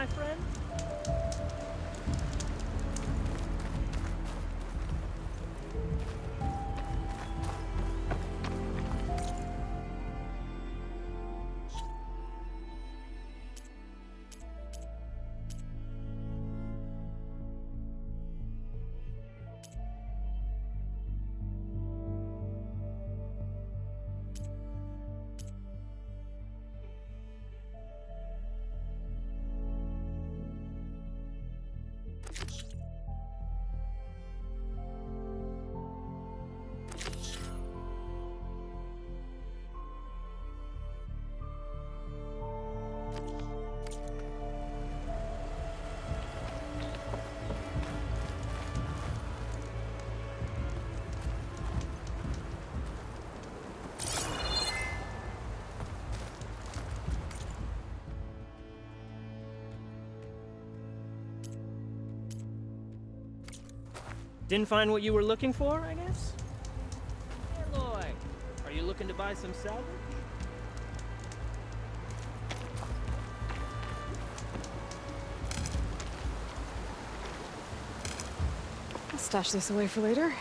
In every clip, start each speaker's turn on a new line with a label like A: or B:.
A: my friend? Didn't find what you were looking for, I guess? Aloy, are you looking to buy some salvage?
B: I'll stash this away for later.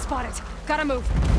B: Spot it. Gotta move.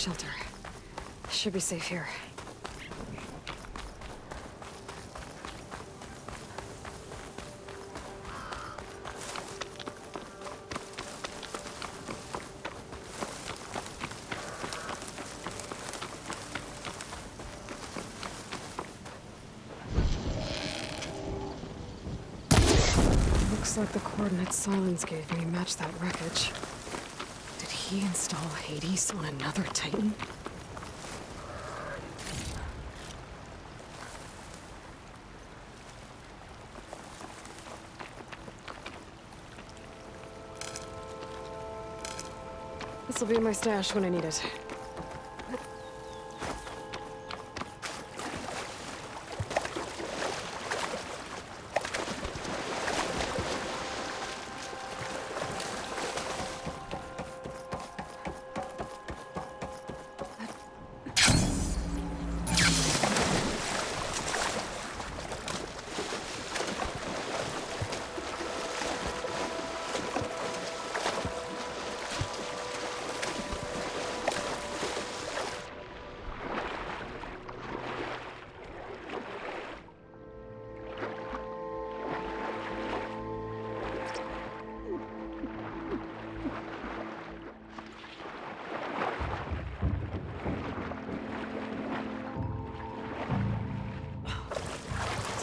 B: shelter. Should be safe here. Looks like the coordinates Silence gave me match that wreckage. Did he install Hades on another Titan? This'll be my stash when I need it.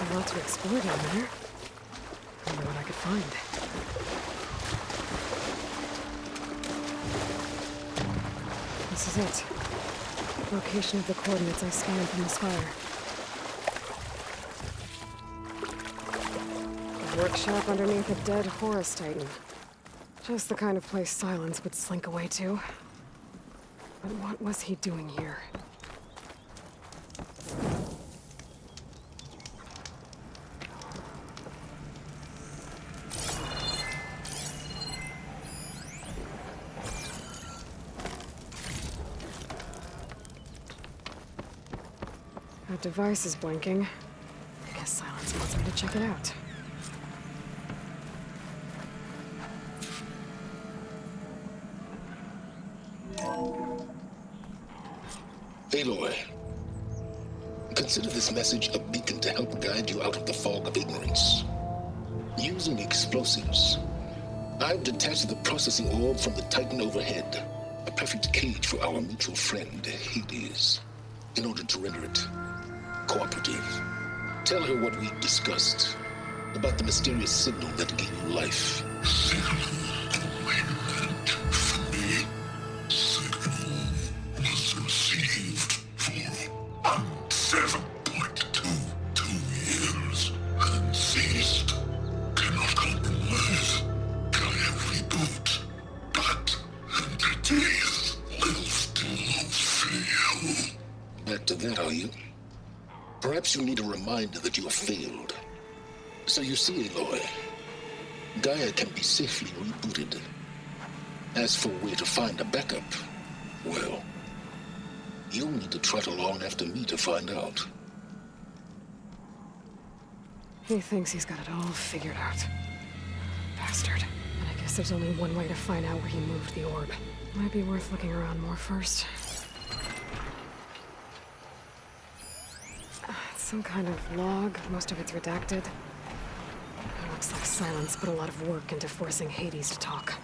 B: There's a lot to explore down there. Wonder what I could find. This is it. Location of the coordinates I scanned from the spire. A workshop underneath a dead Horus Titan. Just the kind of place Silence would slink away to. But what was he doing here? That device is blinking. I guess Silence wants me to check it out.
C: Aloy, consider this message a beacon to help guide you out of the fog of ignorance. Using explosives, I've detached the processing orb from the Titan overhead, a perfect cage for our mutual friend, Hades, in order to render it cooperative. Tell her what we discussed about the mysterious signal that gave you life. Back to that, are you? Perhaps you need a reminder that you have failed. So you see, Aloy, Gaia can be safely rebooted. As for where to find a backup, well, you'll need to trot along after me to find out.
B: He thinks he's got it all figured out. Bastard. And I guess there's only one way to find out where he moved the orb. Might be worth looking around more first. Some kind of log, most of it's redacted. It looks like Silence put a lot of work into forcing Hades to talk.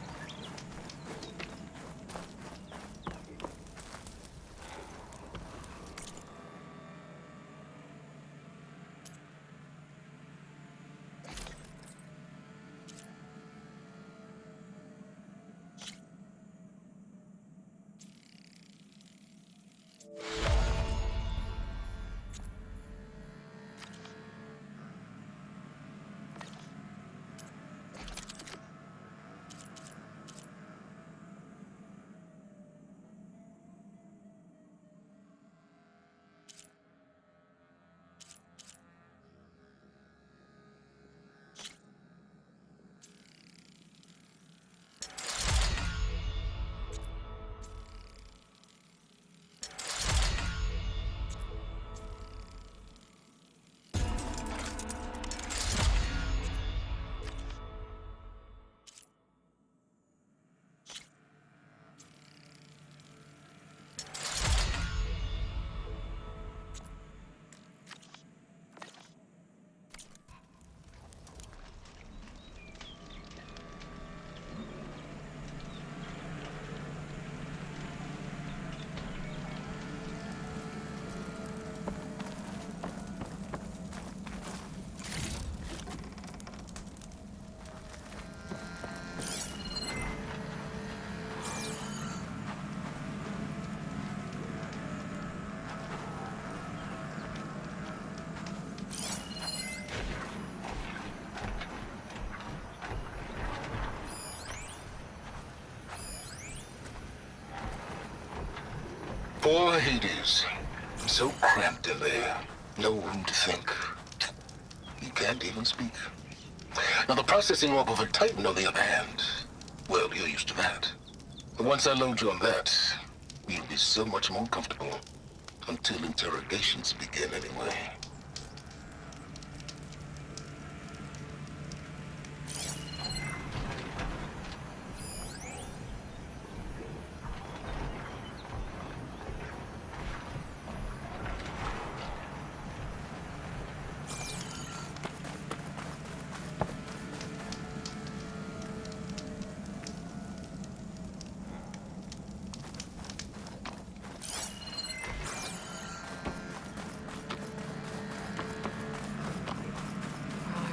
C: it is. So cramped in there. No room to think. You can't even speak. Now, the processing orb of a Titan, on the other hand, well, you're used to that. Once I load you on that, you'll be so much more comfortable. Until interrogations begin, anyway.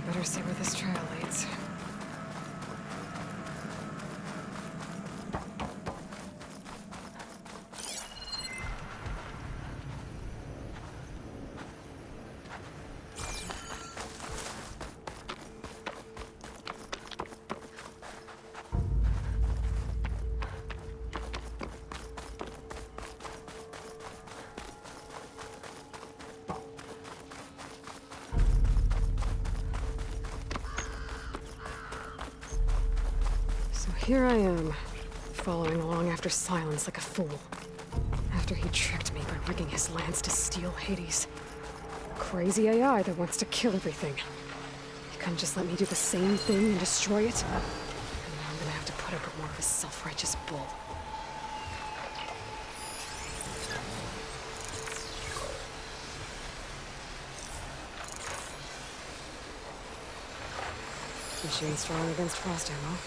B: Better see where this trail leads. Here I am, following along after Silence like a fool. After he tricked me by rigging his lance to steal Hades. Crazy AI that wants to kill everything. He couldn't just let me do the same thing and destroy it? And now I'm gonna have to put up with more of his self-righteous bull. Machine strong against frost ammo.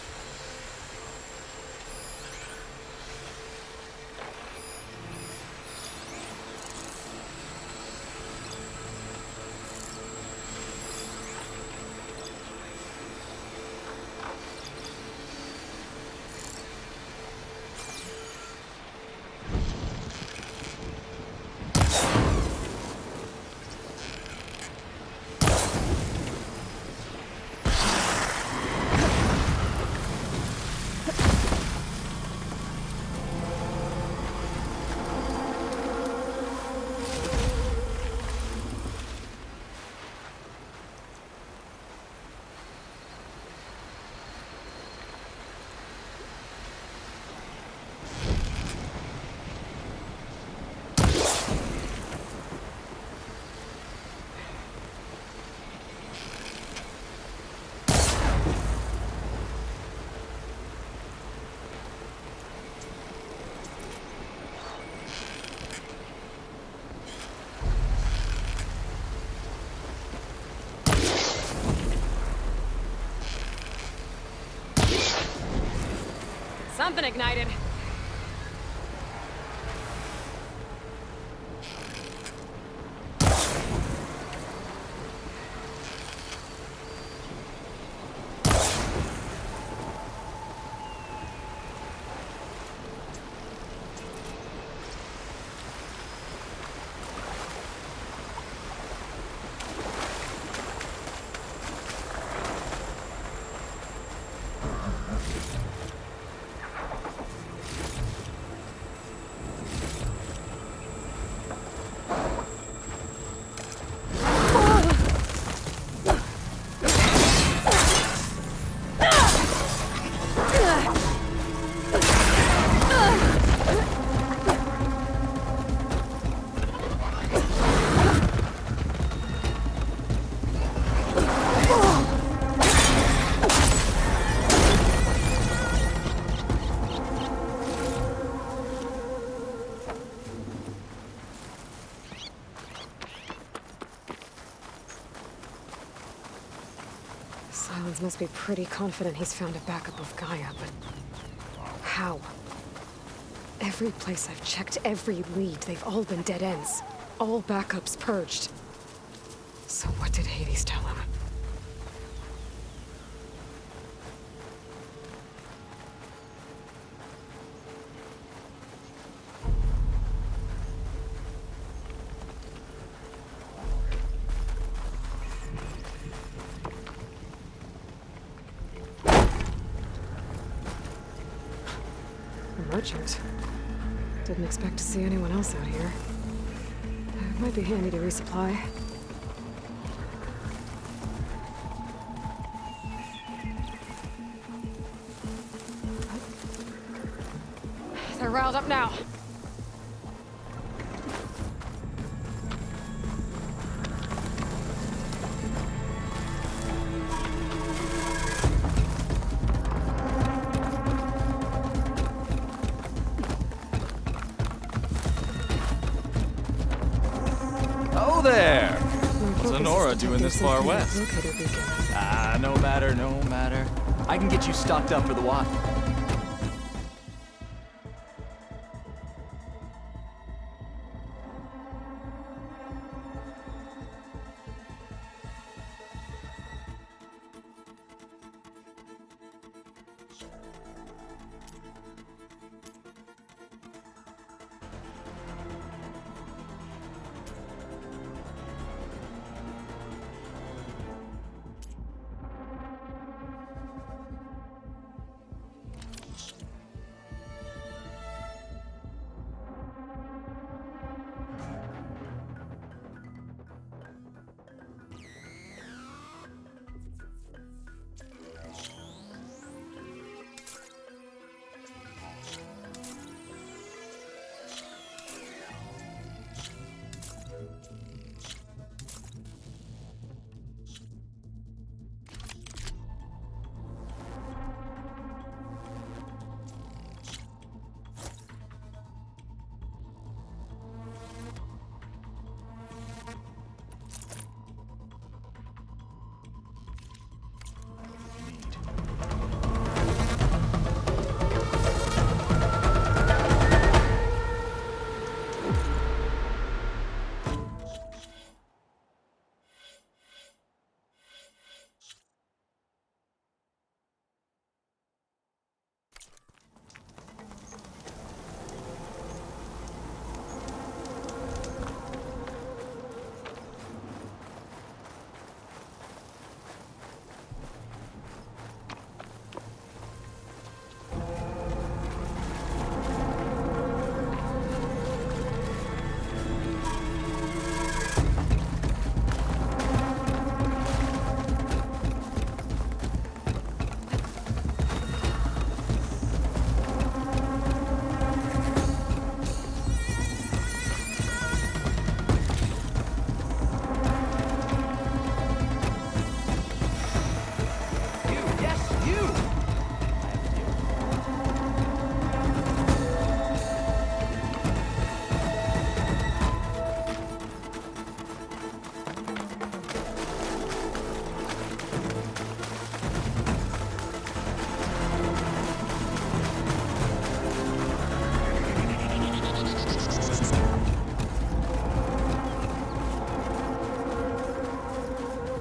B: Something ignited. Silence must be pretty confident he's found a backup of Gaia, but how? Every place I've checked, every lead, they've all been dead ends. All backups purged. So what did Hades tell him? A merchant. Didn't expect to see anyone else out here. Might be handy to resupply. They're riled up now.
D: Oh there!
B: What's
D: Sonora doing this far west?
B: Locator beacon.
D: Ah, no matter, no matter. I can get you stocked up for the walk.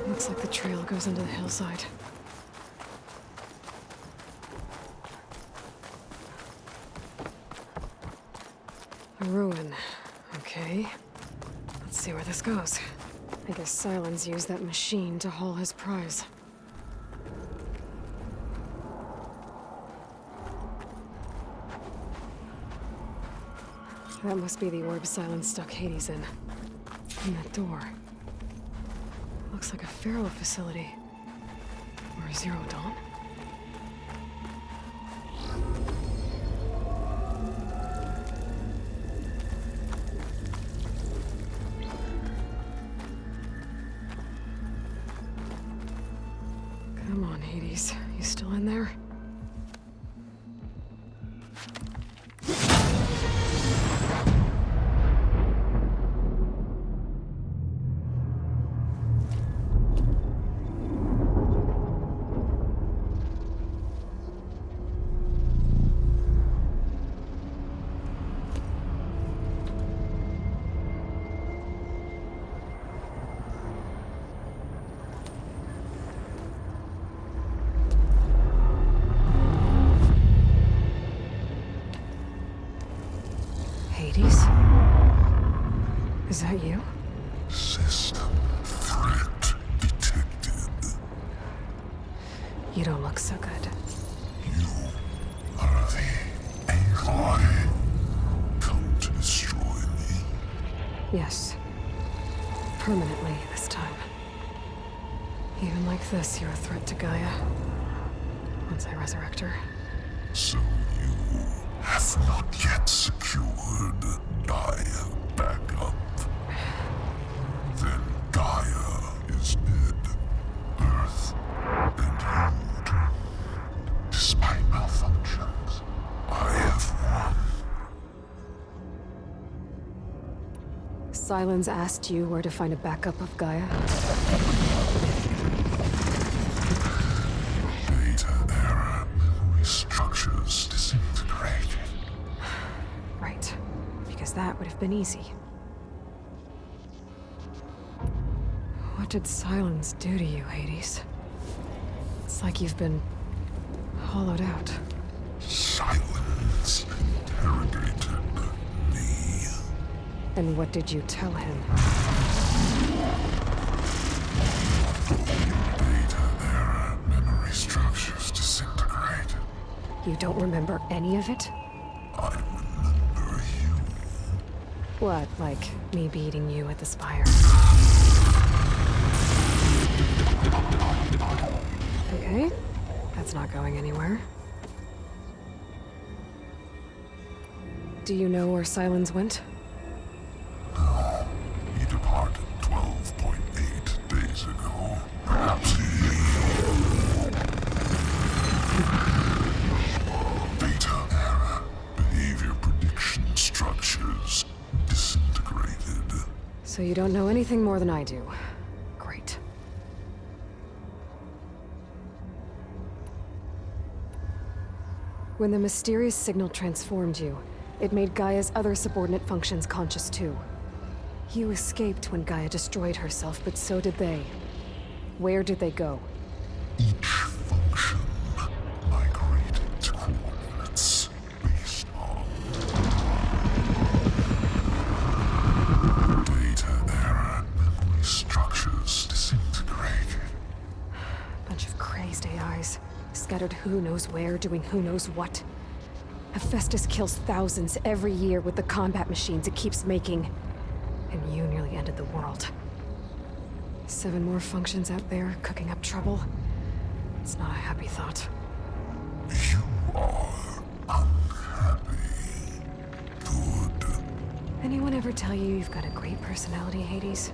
B: Looks like the trail goes into the hillside. A ruin. Okay. Let's see where this goes. I guess Silence used that machine to haul his prize. That must be the orb Silence stuck Hades in. And that door. Looks like a Pharaoh facility. Or a Zero Dawn? Come on, Hades. You still in there? Hades? Is that you?
E: System threat detected.
B: You don't look so good.
E: You are the Aloy. Come to destroy me.
B: Yes, permanently this time. Even like this, you're a threat to Gaia. Once I resurrect her.
E: So you have not yet secured Gaia back up. Then Gaia is dead. Earth and you too. Despite malfunctions, I have won.
B: Sylens asked you where to find a backup of Gaia?
E: Data era memory structures disintegrated.
B: Right. Because that would have been easy. What did Sylens do to you, Hades? It's like you've been hollowed out.
E: Silence interrogated me.
B: And what did you tell him?
E: Data era memory structures disintegrated.
B: You don't remember any of it?
E: I remember you.
B: What, like me beating you at the Spire? Okay, that's not going anywhere. Do you know where Sylens went?
E: No, he departed 12.8 days ago. Perhaps he... Data era behavior prediction structures disintegrated.
B: So you don't know anything more than I do. Great. When the mysterious signal transformed you, it made Gaia's other subordinate functions conscious too. You escaped when Gaia destroyed herself, but so did they. Where did they go?
E: Each function migrated to coordinates based on data era memory structures disintegrated.
B: Bunch of crazed AIs, scattered who knows where, doing who knows what. Hephaestus kills thousands every year with the combat machines it keeps making. And you nearly ended the world. 7 more functions out there, cooking up trouble. It's not a happy thought.
E: You are unhappy. Good.
B: Anyone ever tell you you've got a great personality, Hades?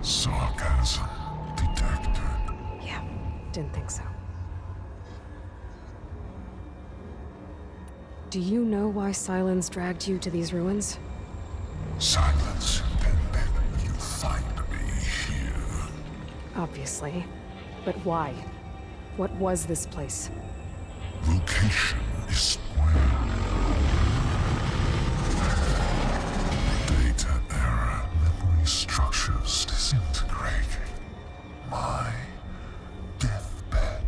E: Sarcasm detected.
B: Yeah, didn't think so. Do you know why Sylens dragged you to these ruins?
E: Silence intended you find me here.
B: Obviously. But why? What was this place?
E: Location is where data era memory structures disintegrated. My deathbed.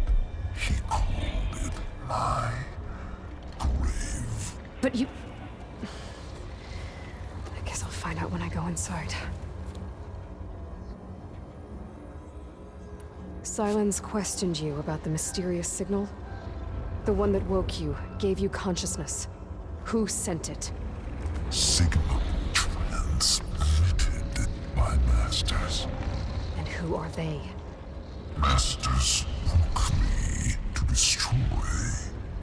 E: He called it my grave.
B: But you... I guess I'll find out when I go inside. Sylens questioned you about the mysterious signal? The one that woke you, gave you consciousness. Who sent it?
E: Signal transmitted by masters.
B: And who are they?
E: Masters woke me to destroy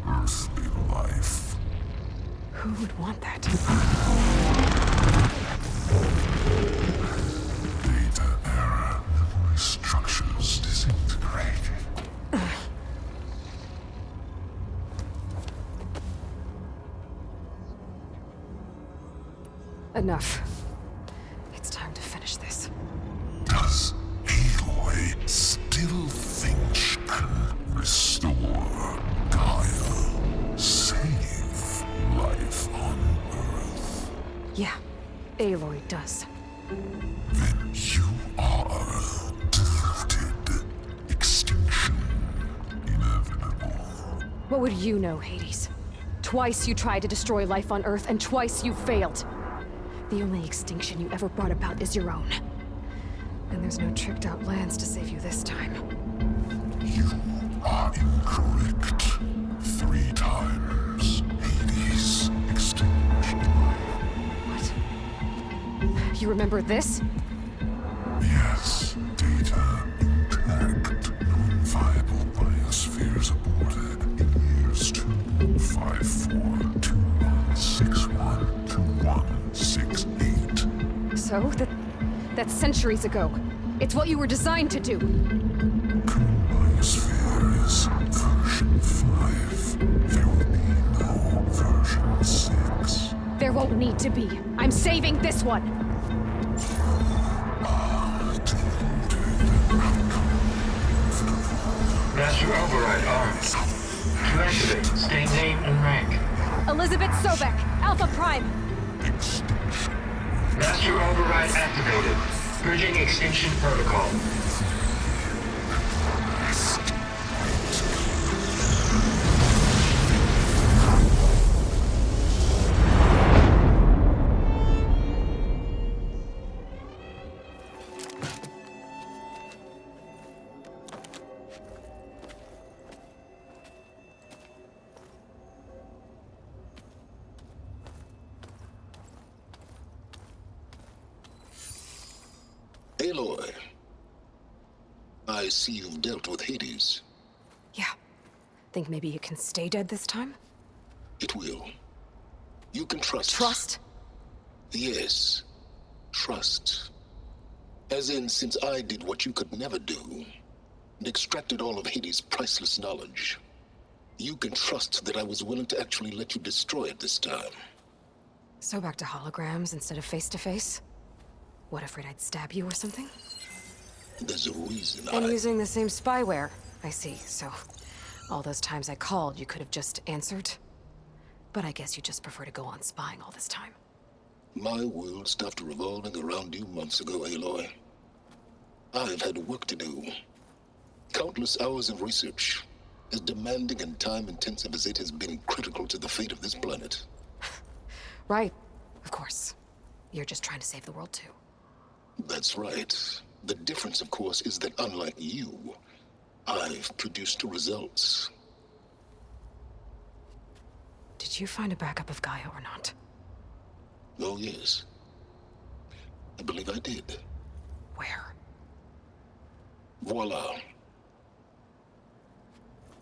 E: earthly life.
B: Who would want that?
E: Data era memory structures disintegrated.
B: Enough. It's time to finish this.
E: Does Aloy still think she can restore Gaia? Save life on Earth?
B: Yeah, Aloy does.
E: Then you are deluded. Extinction inevitable.
B: What would you know, Hades? Twice you tried to destroy life on Earth, and twice you failed. The only extinction you ever brought about is your own. And there's no tricked-out lands to save you this time.
E: You are incorrect. 3 times. Hades. Extinction.
B: What? You remember this?
E: Yes, data intact. Non-viable biospheres aborted in years 25421612168.
B: So, that's centuries ago. It's what you were designed to do.
E: Biosphere is version 5. There will be no version 6.
B: There won't need to be. I'm saving this one.
F: Master override armed. To activate, state name and rank.
B: Elizabeth Sobek, Alpha Prime.
F: Master override activated. Bridging extinction protocol.
C: Aloy, I see you've dealt with Hades.
B: Yeah. Think maybe you can stay dead this time?
C: It will. You can trust.
B: Trust?
C: Yes. Trust. As in, since I did what you could never do, and extracted all of Hades' priceless knowledge, you can trust that I was willing to actually let you destroy it this time.
B: So back to holograms instead of face-to-face? What, afraid I'd stab you or something?
C: There's a reason
B: And using the same spyware. I see, so all those times I called, you could have just answered? But I guess you just prefer to go on spying all this time.
C: My world stopped revolving around you months ago, Aloy. I've had work to do. Countless hours of research, as demanding and time-intensive as it has been critical to the fate of this planet.
B: Right, of course. You're just trying to save the world too.
C: That's right. The difference, of course, is that unlike you, I've produced results.
B: Did you find a backup of Gaia or not?
C: Oh, yes. I believe I did.
B: Where?
C: Voila.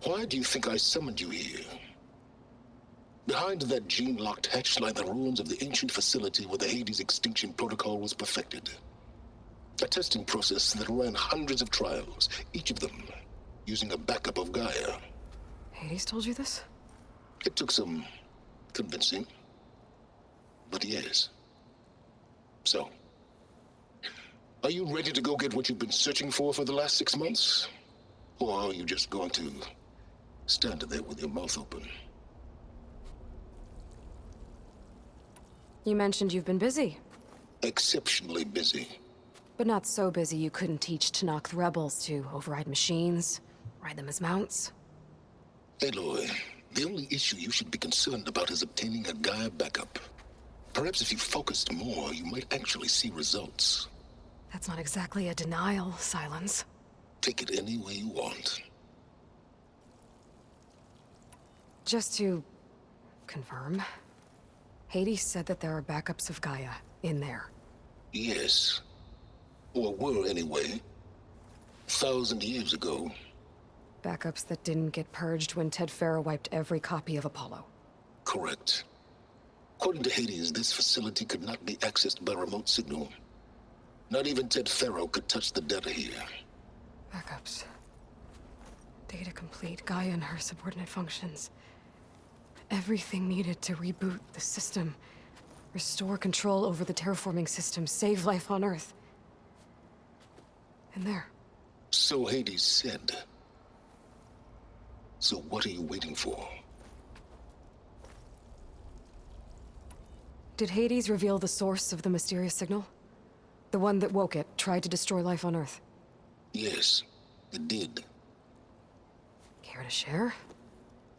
C: Why do you think I summoned you here? Behind that gene-locked hatch lie the ruins of the ancient facility where the Hades extinction protocol was perfected. A testing process that ran hundreds of trials, each of them using a backup of Gaia.
B: Hades told you this?
C: It took some convincing, but yes. So, are you ready to go get what you've been searching for the last 6 months? Or are you just going to stand there with your mouth open?
B: You mentioned you've been busy.
C: Exceptionally busy.
B: But not so busy you couldn't teach Tenakth rebels to override machines, ride them as mounts.
C: Aloy, the only issue you should be concerned about is obtaining a Gaia backup. Perhaps if you focused more, you might actually see results.
B: That's not exactly a denial, Silence.
C: Take it any way you want.
B: Just to confirm, Hades said that there are backups of Gaia in there.
C: Yes. Or were anyway. 1,000 years ago.
B: Backups that didn't get purged when Ted Faro wiped every copy of Apollo.
C: Correct. According to Hades, this facility could not be accessed by remote signal. Not even Ted Faro could touch the data here.
B: Backups. Data complete, Gaia and her subordinate functions. Everything needed to reboot the system. Restore control over the terraforming system, save life on Earth. And there.
C: So Hades said. So what are you waiting for?
B: Did Hades reveal the source of the mysterious signal? The one that woke it, tried to destroy life on Earth?
C: Yes, it did.
B: Care to share?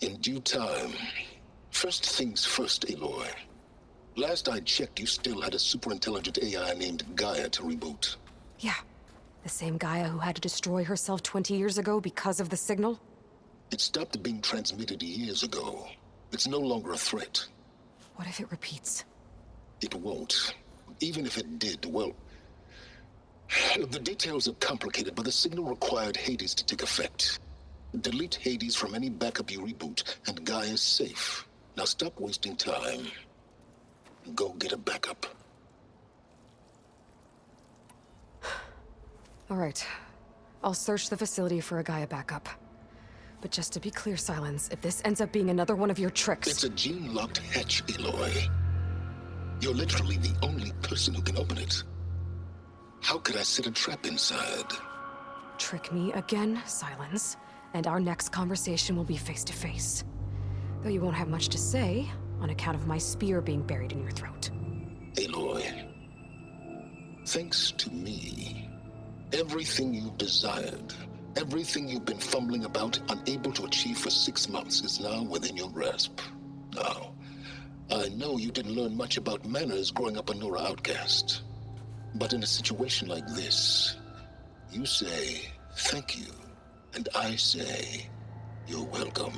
C: In due time. First things first, Aloy. Last I checked, you still had a superintelligent AI named Gaia to reboot.
B: Yeah. The same Gaia who had to destroy herself 20 years ago because of the signal?
C: It stopped being transmitted years ago. It's no longer a threat.
B: What if it repeats?
C: It won't. Even if it did, well... The details are complicated, but the signal required Hades to take effect. Delete Hades from any backup you reboot, and Guy is safe. Now stop wasting time. Go get a backup.
B: All right. I'll search the facility for a Gaia backup. But just to be clear, Silence, if this ends up being another one of your tricks...
C: It's a gene-locked hatch, Aloy. You're literally the only person who can open it. How could I set a trap inside?
B: Trick me again, Silence, and our next conversation will be face-to-face. Though you won't have much to say, on account of my spear being buried in your throat.
C: Aloy, thanks to me, everything you've desired, everything you've been fumbling about, unable to achieve for 6 months, is now within your grasp. Now, I know you didn't learn much about manners growing up a Nora outcast. But in a situation like this, you say, thank you, and I say, you're welcome.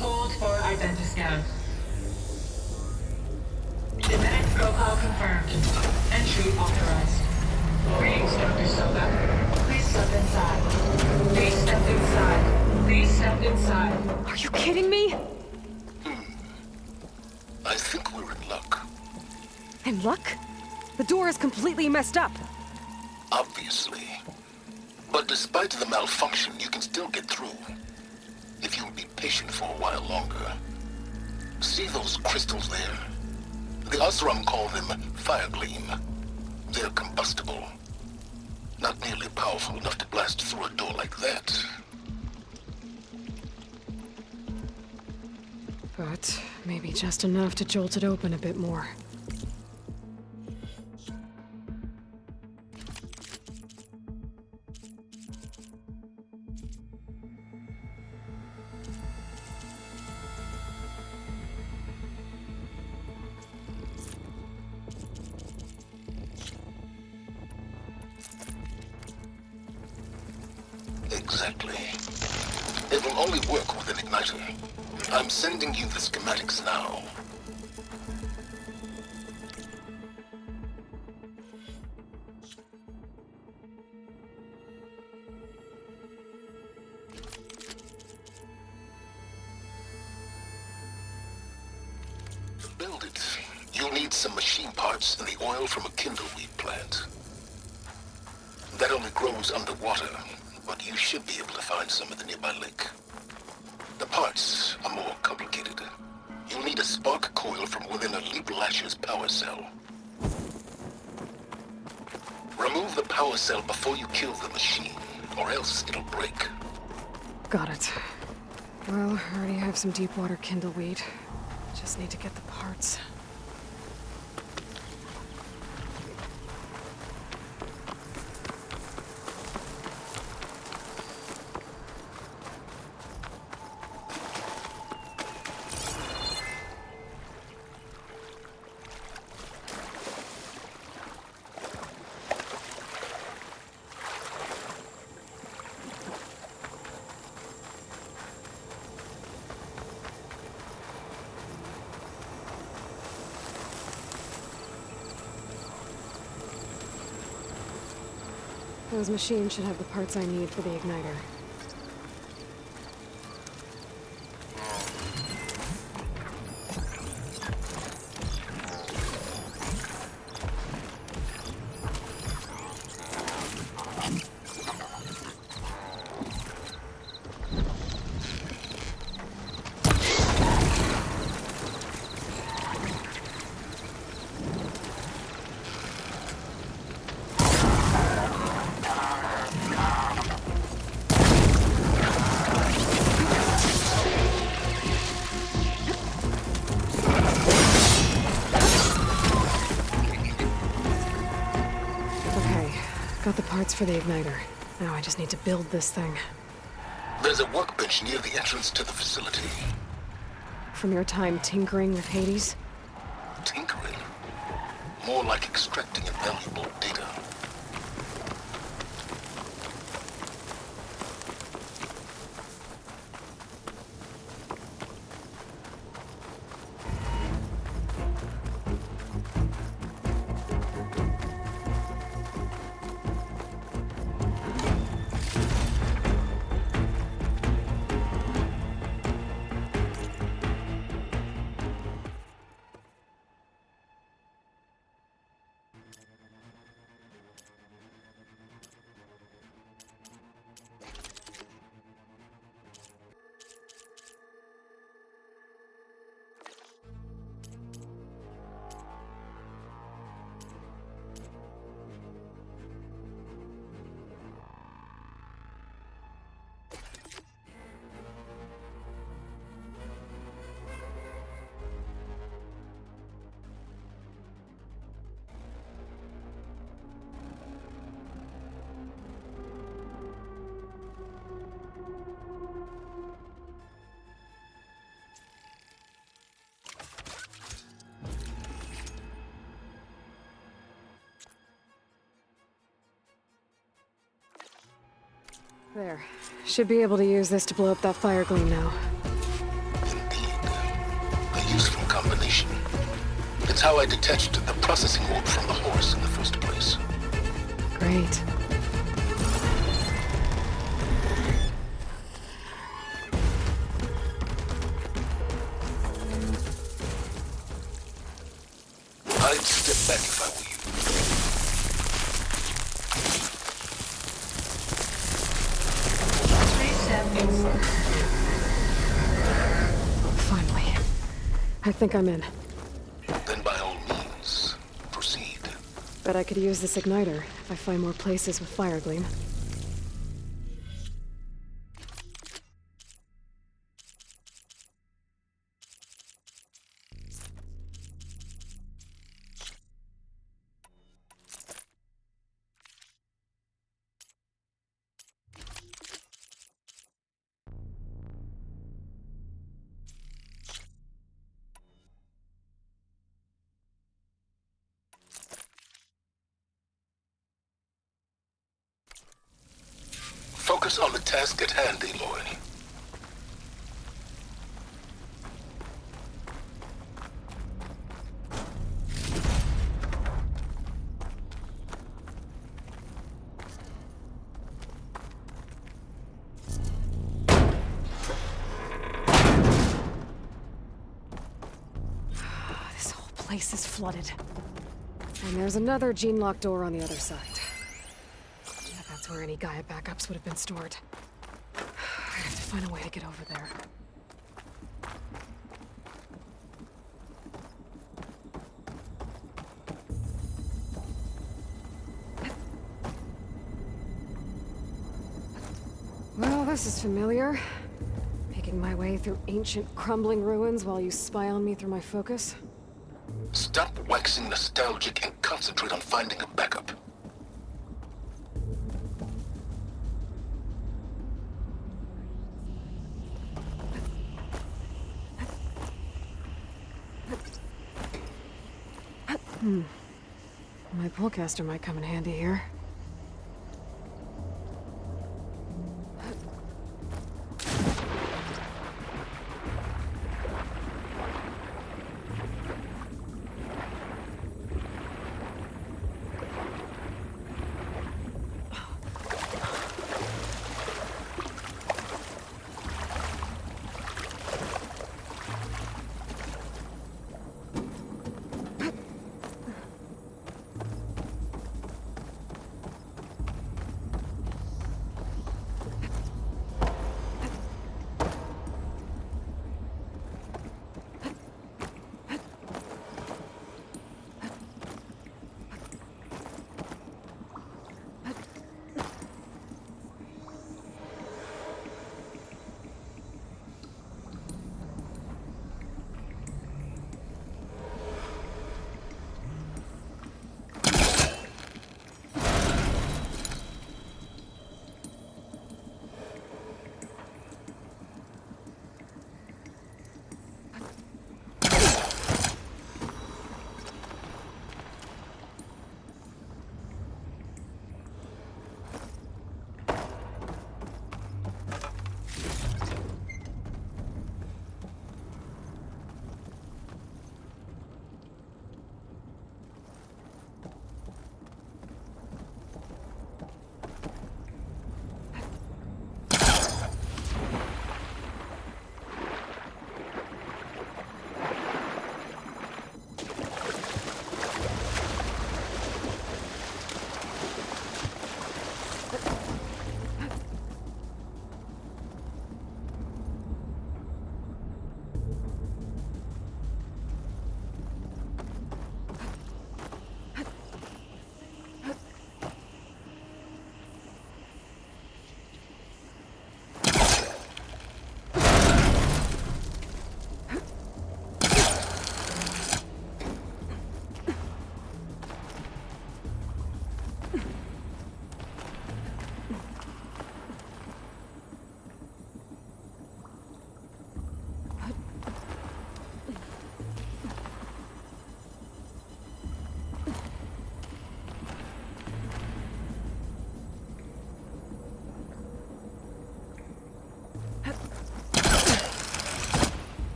F: Hold for identiscan. Genetic profile confirmed. Entry authorized. Greetings, Dr. Soka. Please step inside. Please step inside. Please step inside.
B: Are you kidding me?
C: I think we're in luck.
B: In luck? The door is completely messed up.
C: Obviously. But despite the malfunction, you can still get through. If you'll be patient for a while longer. See those crystals there? The Osram call them Firegleam. They're combustible. Not nearly powerful enough to blast through a door like that.
B: But maybe just enough to jolt it open a bit more.
C: Exactly. It will only work with an igniter. I'm sending you the schematics now. To build it, you'll need some machine parts and the oil from a kindleweed plant. That only grows underwater, but you should be able to find some at the nearby lake. The parts are more complicated. You'll need a spark coil from within a Leap Lasher's power cell. Remove the power cell before you kill the machine, or else it'll break.
B: Got it. Well, I already have some deep water kindleweed. Just need to get the parts. Those machines should have the parts I need for the igniter. Got the parts for the igniter. Now I just need to build this thing.
C: There's a workbench near the entrance to the facility.
B: From your time tinkering with Hades?
C: Tinkering? More like extracting invaluable data.
B: There. Should be able to use this to blow up that fire gleam now.
C: Indeed. A useful combination. It's how I detached the processing orb from the horse in the first place.
B: Great.
C: I'd step back if I were you.
B: Finally. I think I'm in.
C: Then by all means, proceed.
B: Bet I could use this igniter if I find more places with fire gleam.
C: Focus on the task at hand, Aloy.
B: This whole place is flooded. And there's another gene-lock door on the other side. That's where any Gaia backups would have been stored. I have to find a way to get over there. Well, this is familiar. Making my way through ancient, crumbling ruins while you spy on me through my focus.
C: Stop waxing nostalgic and concentrate on finding a backup.
B: My pullcaster might come in handy here.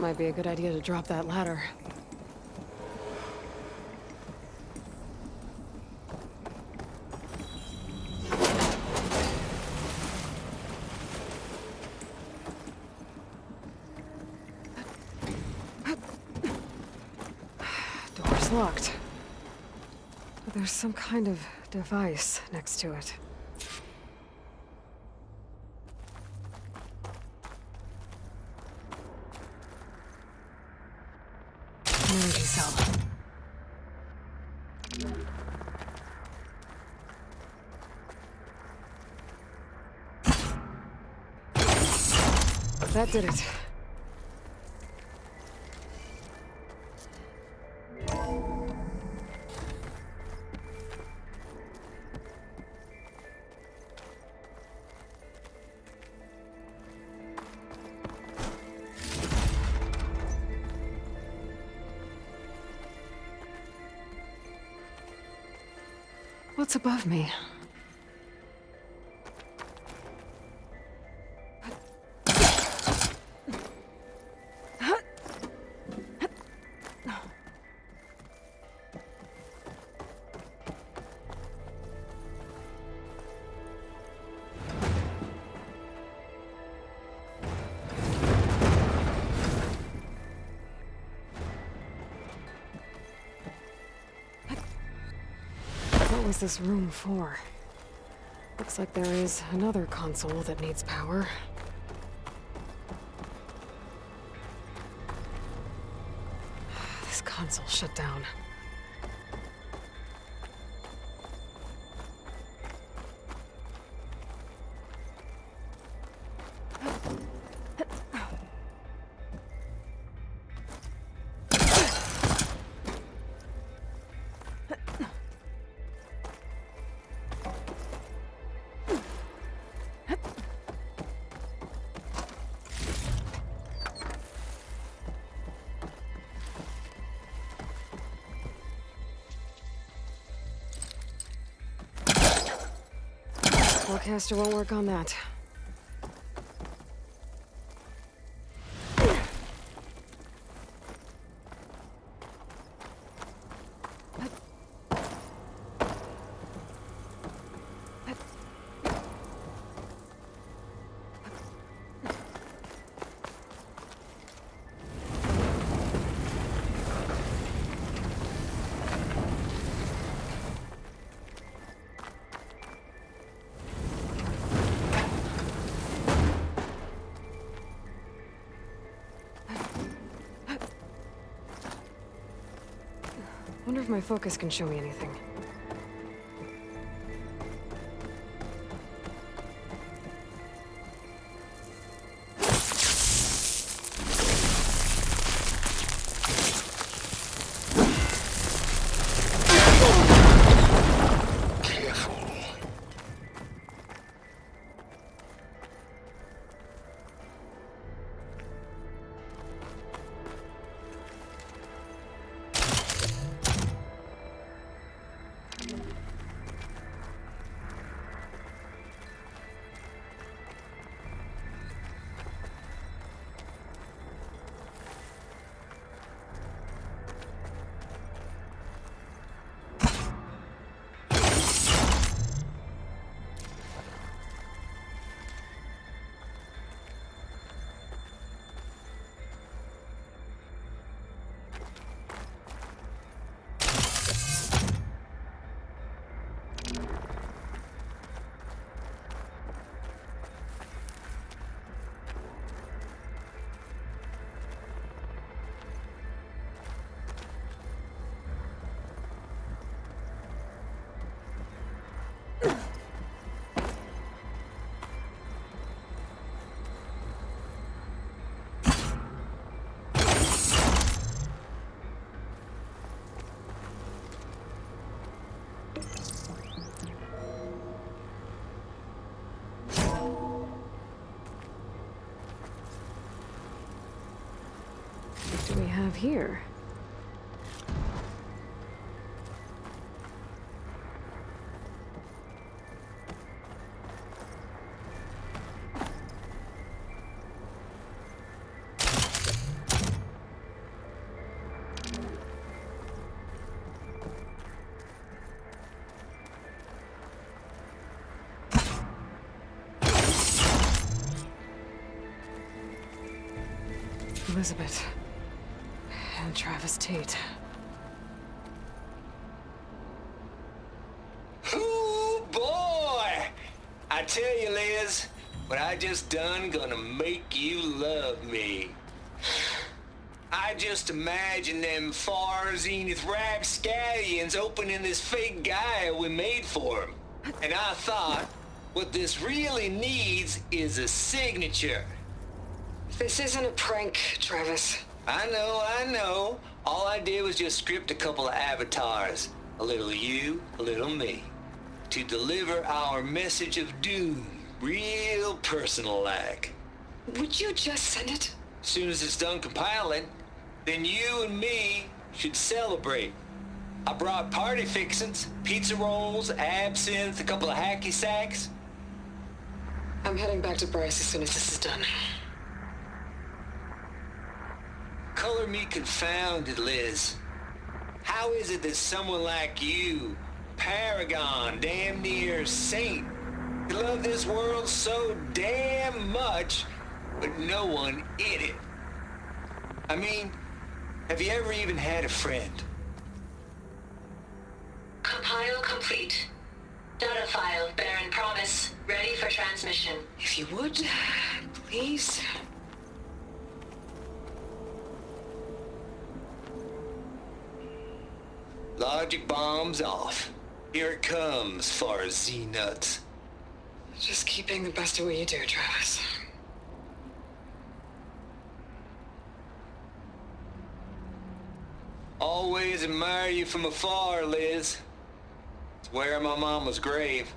B: Might be a good idea to drop that ladder. Door's locked. But there's some kind of device next to it. An energy cell. That did it. What's above me? What was this room for? Looks like there is another console that needs power. This console shut down. Spellcaster won't work on that. Wonder if my focus can show me anything.
C: Careful. What do we have here?
B: Elizabeth. And Travis Tate.
G: Ooh, boy! I tell you, Liz, what I just done gonna make you love me. I just imagine them far zenith rapscallions opening this fake guy we made for him. And I thought, what this really needs is a signature.
B: This isn't a prank, Travis.
G: I know. All I did was just script a couple of avatars. A little you, a little me. To deliver our message of doom, real personal-like.
B: Would you just send it?
G: As soon as it's done compiling, then you and me should celebrate. I brought party fixins, pizza rolls, absinthe, a couple of hacky sacks.
B: I'm heading back to Bryce as soon as this is done.
G: Color me confounded, Liz. How is it that someone like you, paragon, damn near saint, can love this world so damn much, but no one in it? I mean, have you ever even had a friend?
F: Compile complete. Data file, Baron Promise, ready for transmission.
B: If you would, please.
G: Logic bombs off. Here it comes, far Z-nuts.
B: Just keep being the best at what you do, Travis.
G: Always admire you from afar, Liz. It's where my mama's grave.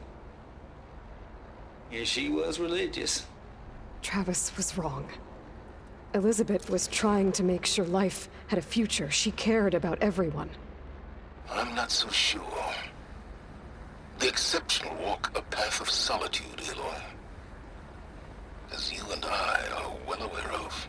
G: Yeah, she was religious.
B: Travis was wrong. Elizabeth was trying to make sure life had a future. She cared about everyone.
C: I'm not so sure. The exceptional walk a path of solitude, Aloy. As you and I are well aware of.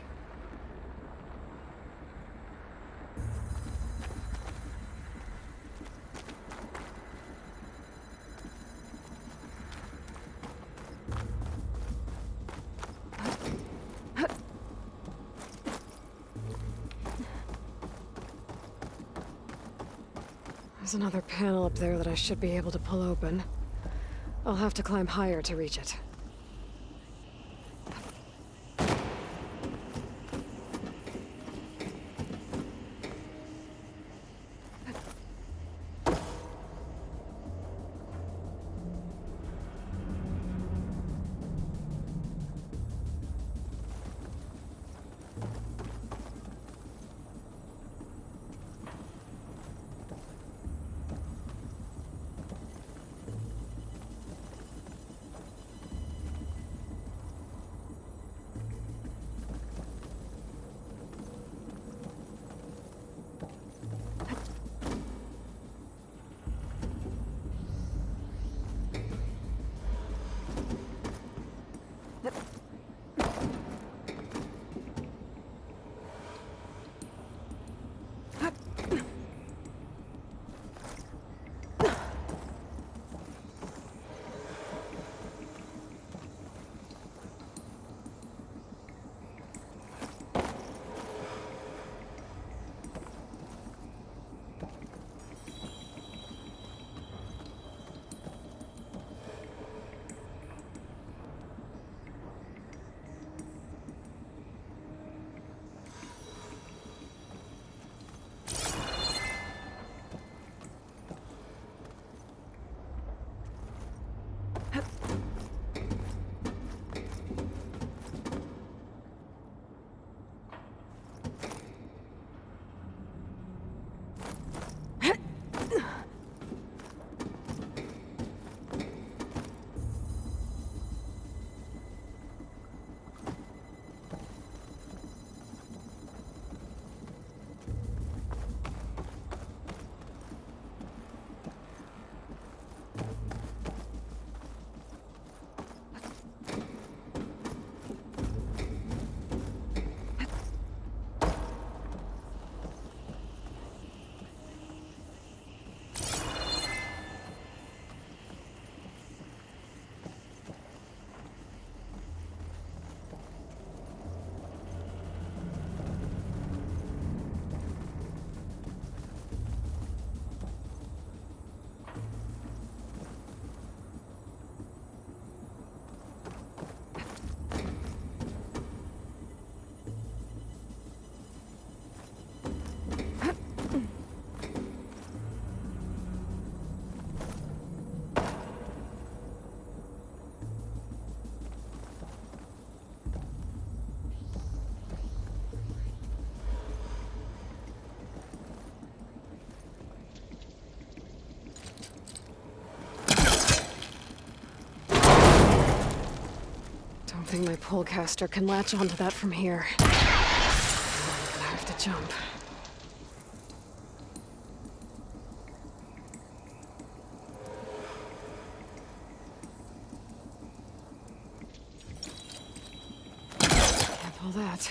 B: There's another panel up there that I should be able to pull open. I'll have to climb higher to reach it. think my polecaster can latch onto that from here. I'm gonna have to jump. Can't pull that.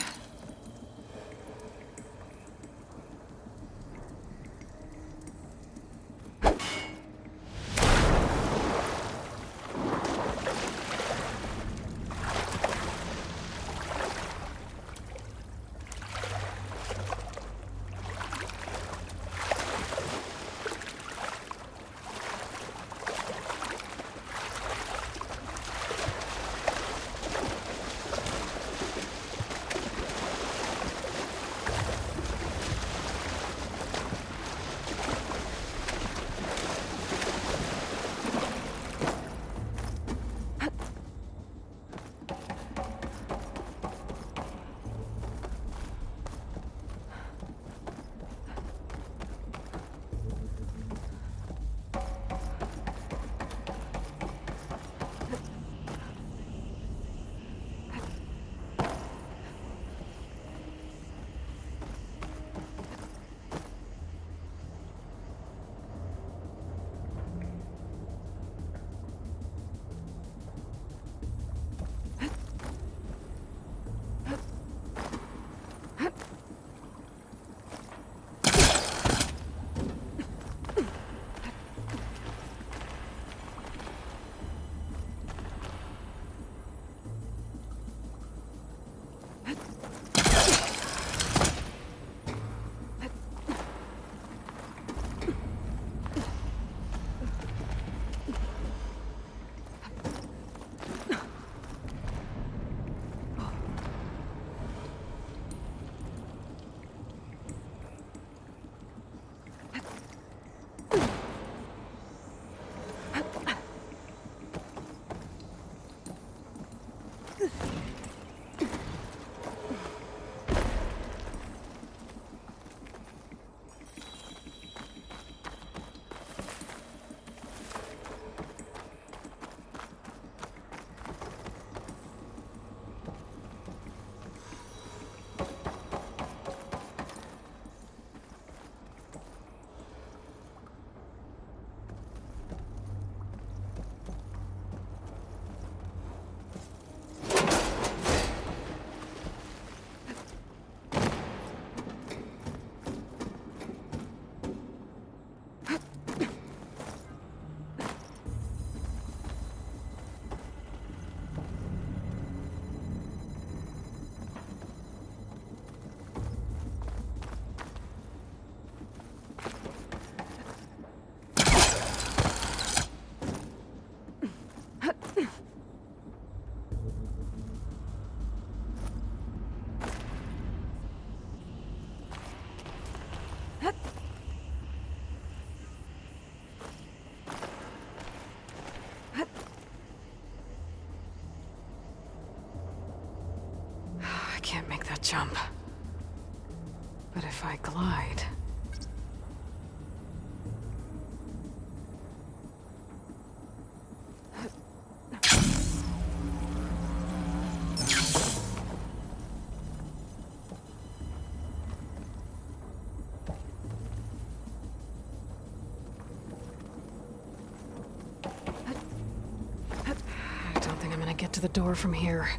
B: Can't make that jump. But if I glide... I don't think I'm gonna get to the door from here.